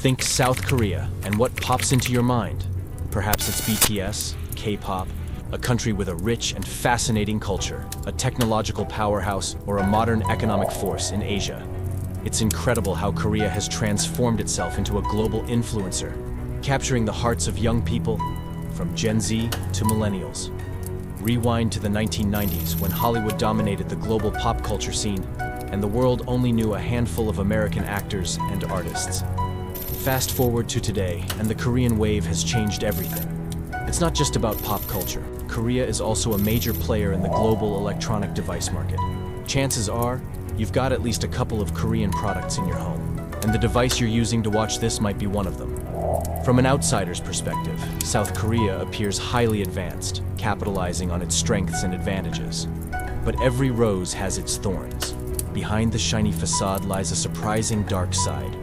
Think South Korea, and what pops into your mind? Perhaps it's BTS, K-pop, a country with a rich and fascinating culture, a technological powerhouse, or a modern economic force in Asia. It's incredible how Korea has transformed itself into a global influencer, capturing the hearts of young people, from Gen Z to millennials. Rewind to the 1990s when Hollywood dominated the global pop culture scene, and the world only knew a handful of American actors and artists. Fast forward to today, and the Korean wave has changed everything. It's not just about pop culture. Korea is also a major player in the global electronic device market. Chances are, you've got at least a couple of Korean products in your home, and the device you're using to watch this might be one of them. From an outsider's perspective, South Korea appears highly advanced, capitalizing on its strengths and advantages. But every rose has its thorns. Behind the shiny facade lies a surprising dark side.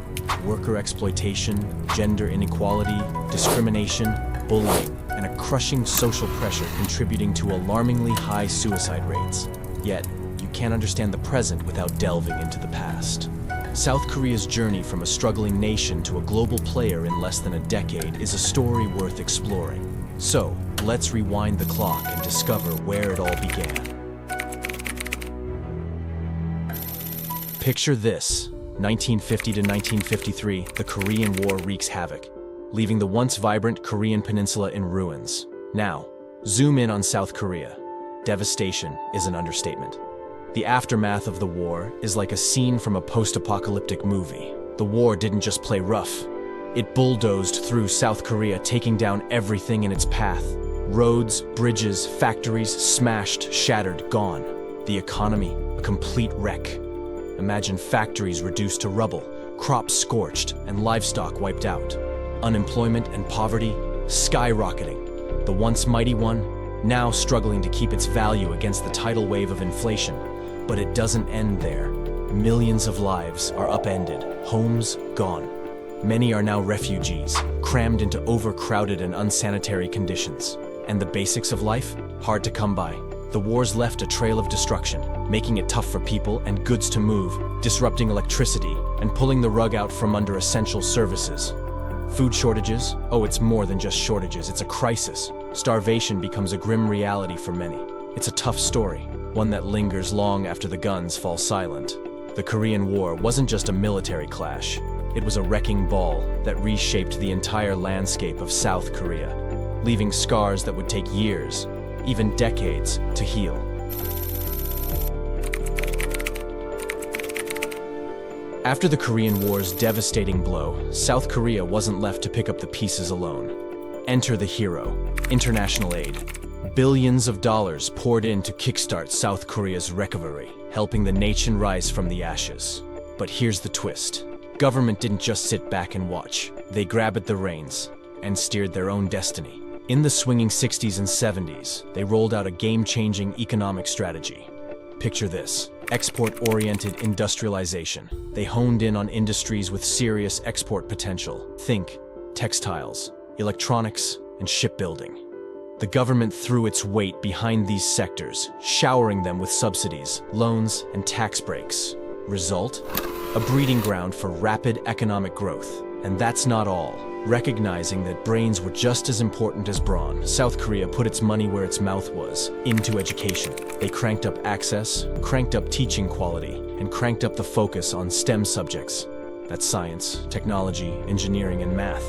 Worker exploitation, gender inequality, discrimination, bullying, and a crushing social pressure contributing to alarmingly high suicide rates. Yet, you can't understand the present without delving into the past. South Korea's journey from a struggling nation to a global player in less than a decade is a story worth exploring. So, let's rewind the clock and discover where it all began. Picture this. 1950 to 1953, the Korean War wreaks havoc, leaving the once vibrant Korean peninsula in ruins. Now, zoom in on South Korea. Devastation is an understatement. The aftermath of the war is like a scene from a post-apocalyptic movie. The war didn't just play rough. It bulldozed through South Korea, taking down everything in its path. Roads, bridges, factories smashed, shattered, gone. The economy, a complete wreck. Imagine factories reduced to rubble, crops scorched, and livestock wiped out. Unemployment and poverty skyrocketing. The once mighty one, now struggling to keep its value against the tidal wave of inflation. But it doesn't end there. Millions of lives are upended, homes gone. Many are now refugees, crammed into overcrowded and unsanitary conditions. And the basics of life? Hard to come by. The war's left a trail of destruction, making it tough for people and goods to move, disrupting electricity, and pulling the rug out from under essential services. Food shortages? Oh, it's more than just shortages, it's a crisis. Starvation becomes a grim reality for many. It's a tough story, one that lingers long after the guns fall silent. The Korean War wasn't just a military clash. It was a wrecking ball that reshaped the entire landscape of South Korea, leaving scars that would take years, even decades, to heal. After the Korean War's devastating blow, South Korea wasn't left to pick up the pieces alone. Enter the hero, international aid. Billions of dollars poured in to kickstart South Korea's recovery, helping the nation rise from the ashes. But here's the twist. Government didn't just sit back and watch. They grabbed at the reins and steered their own destiny. In the swinging 60s and 70s, they rolled out a game-changing economic strategy. Picture this: export-oriented industrialization. They honed in on industries with serious export potential. Think textiles, electronics, and shipbuilding. The government threw its weight behind these sectors, showering them with subsidies, loans, and tax breaks. Result? A breeding ground for rapid economic growth. And that's not all. Recognizing that brains were just as important as brawn, South Korea put its money where its mouth was, into education. They cranked up access, cranked up teaching quality, and cranked up the focus on STEM subjects. That's science, technology, engineering, and math.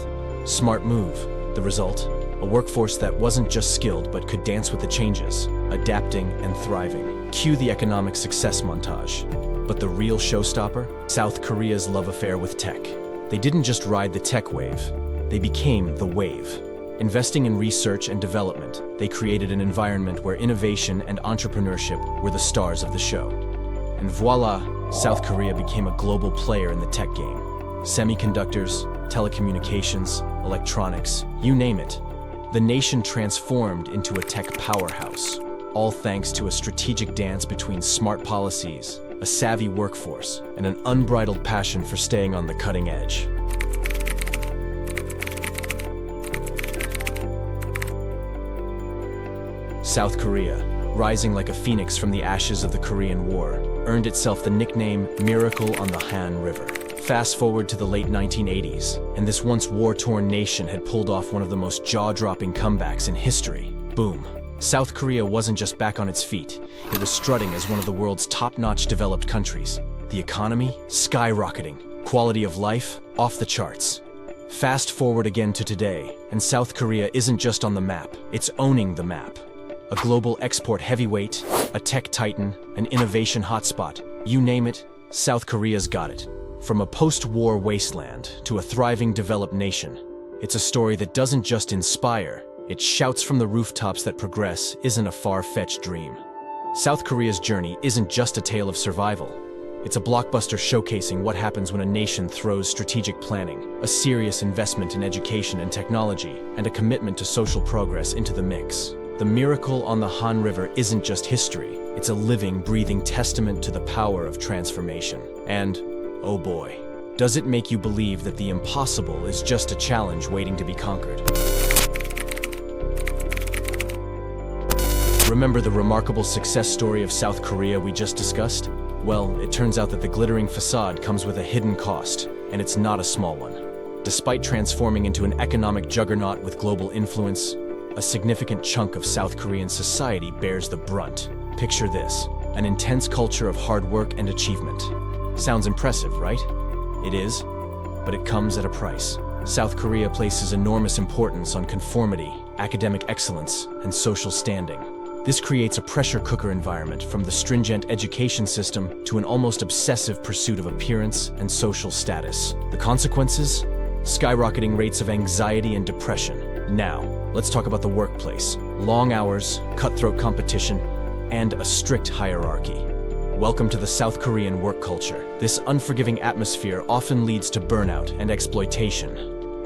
Smart move. The result? A workforce that wasn't just skilled but could dance with the changes, adapting and thriving. Cue the economic success montage. But the real showstopper? South Korea's love affair with tech. They didn't just ride the tech wave, they became the wave. Investing in research and development, they created an environment where innovation and entrepreneurship were the stars of the show. And voila, South Korea became a global player in the tech game. Semiconductors, telecommunications, electronics, you name it. The nation transformed into a tech powerhouse, all thanks to a strategic dance between smart policies, a savvy workforce, and an unbridled passion for staying on the cutting edge. South Korea, rising like a phoenix from the ashes of the Korean War, earned itself the nickname Miracle on the Han River. Fast forward to the late 1980s, and this once war-torn nation had pulled off one of the most jaw-dropping comebacks in history. Boom. South Korea wasn't just back on its feet, it was strutting as one of the world's top-notch developed countries. The economy? Skyrocketing. Quality of life? Off the charts. Fast forward again to today, and South Korea isn't just on the map, it's owning the map. A global export heavyweight, a tech titan, an innovation hotspot, you name it, South Korea's got it. From a post-war wasteland to a thriving developed nation, it's a story that doesn't just inspire, it shouts from the rooftops that progress isn't a far-fetched dream. South Korea's journey isn't just a tale of survival. It's a blockbuster showcasing what happens when a nation throws strategic planning, a serious investment in education and technology, and a commitment to social progress into the mix. The miracle on the Han River isn't just history, it's a living, breathing testament to the power of transformation. And, oh boy, does it make you believe that the impossible is just a challenge waiting to be conquered. Remember the remarkable success story of South Korea we just discussed? Well, it turns out that the glittering facade comes with a hidden cost, and it's not a small one. Despite transforming into an economic juggernaut with global influence, a significant chunk of South Korean society bears the brunt. Picture this, an intense culture of hard work and achievement. Sounds impressive, right? It is, but it comes at a price. South Korea places enormous importance on conformity, academic excellence, and social standing. This creates a pressure cooker environment from the stringent education system to an almost obsessive pursuit of appearance and social status. The consequences? Skyrocketing rates of anxiety and depression. Now, let's talk about the workplace. Long hours, cutthroat competition, and a strict hierarchy. Welcome to the South Korean work culture. This unforgiving atmosphere often leads to burnout and exploitation,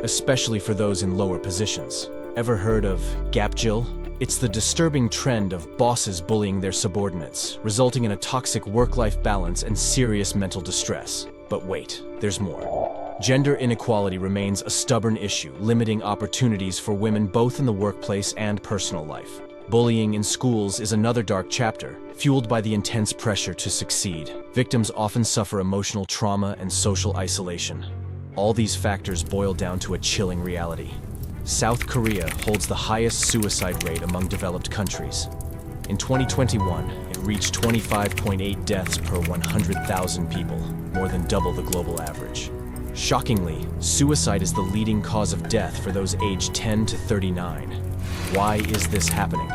especially for those in lower positions. Ever heard of gapjil? It's the disturbing trend of bosses bullying their subordinates, resulting in a toxic work-life balance and serious mental distress. But wait, there's more. Gender inequality remains a stubborn issue, limiting opportunities for women both in the workplace and personal life. Bullying in schools is another dark chapter, fueled by the intense pressure to succeed. Victims often suffer emotional trauma and social isolation. All these factors boil down to a chilling reality. South Korea holds the highest suicide rate among developed countries. In 2021, it reached 25.8 deaths per 100,000 people, more than double the global average. Shockingly, suicide is the leading cause of death for those aged 10 to 39. Why is this happening?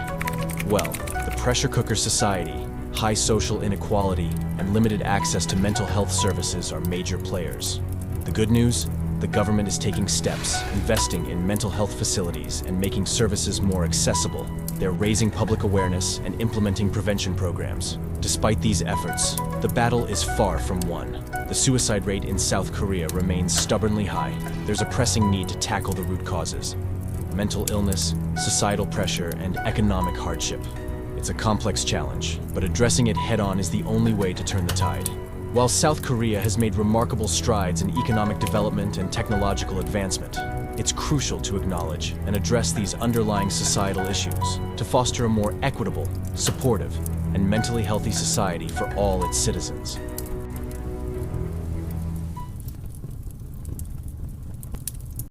Well, the pressure cooker society, high social inequality, and limited access to mental health services are major players. The good news? The government is taking steps, investing in mental health facilities and making services more accessible. They're raising public awareness and implementing prevention programs. Despite these efforts, the battle is far from won. The suicide rate in South Korea remains stubbornly high. There's a pressing need to tackle the root causes: mental illness, societal pressure, and economic hardship. It's a complex challenge, but addressing it head-on is the only way to turn the tide. While South Korea has made remarkable strides in economic development and technological advancement, it's crucial to acknowledge and address these underlying societal issues to foster a more equitable, supportive, and mentally healthy society for all its citizens.